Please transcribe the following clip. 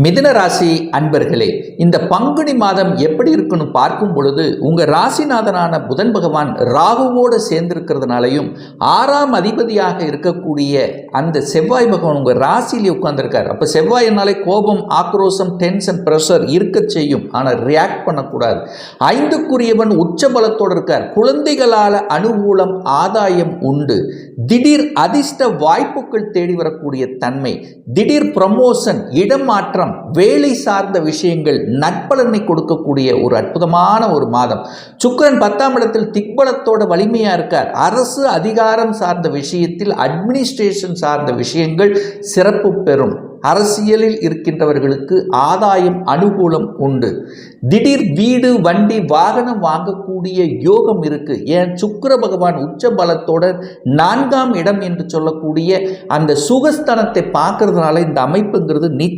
மிதுன ராசி அன்பர்களே, இந்த பங்குனி மாதம் எப்படி இருக்குன்னு பார்க்கும் பொழுது உங்க ராசிநாதனான புதன் பகவான் ராகுவோடு சேர்ந்திருக்கிறதுனாலையும் 6ஆம் அதிபதியாக இருக்கக்கூடிய அந்த செவ்வாய் பகவான் உங்க ராசியிலே உட்கார்ந்திருக்கார். அப்ப செவ்வாயினாலே கோபம், ஆக்ரோஷம், டென்ஷன், பிரஷர் இருக்க செய்யும். ஆனால் ரியாக்ட் பண்ணக்கூடாது. 5க்குரியவன் உச்ச பலத்தோடு இருக்கார். குழந்தைகளால் அனுகூலம், ஆதாயம் உண்டு. திடீர் அதிர்ஷ்ட வாய்ப்புகள் தேடி வரக்கூடிய தன்மை, திடீர் ப்ரமோஷன், இடமாற்றம், வேலை சார்ந்த விஷயங்கள் நற்பலனை கொடுக்கக்கூடிய ஒரு அற்புதமான ஒரு மாதம். சுக்கிரன் 10ஆம் இடத்தில் திக்பலத்தோட வலிமையா இருக்கார். அரசு அதிகாரம் சார்ந்த விஷயத்தில், அட்மினிஸ்ட்ரேஷன் சார்ந்த விஷயங்கள் சிறப்பு பெறும். அரசியலில் இருக்கின்றவர்களுக்கு ஆதாயம், அனுகூலம் உண்டு. திடீர் வீடு, வண்டி, வாகனம் வாங்கக்கூடிய யோகம் இருக்கு. ஏன் சுக்கிர பகவான் உச்ச பலத்தோட 4ஆம் இடம் என்று சொல்லக்கூடிய அந்த சுகஸ்தானத்தை பார்க்கறதுனால இந்த அமைப்புங்கிறது நிச்சயம்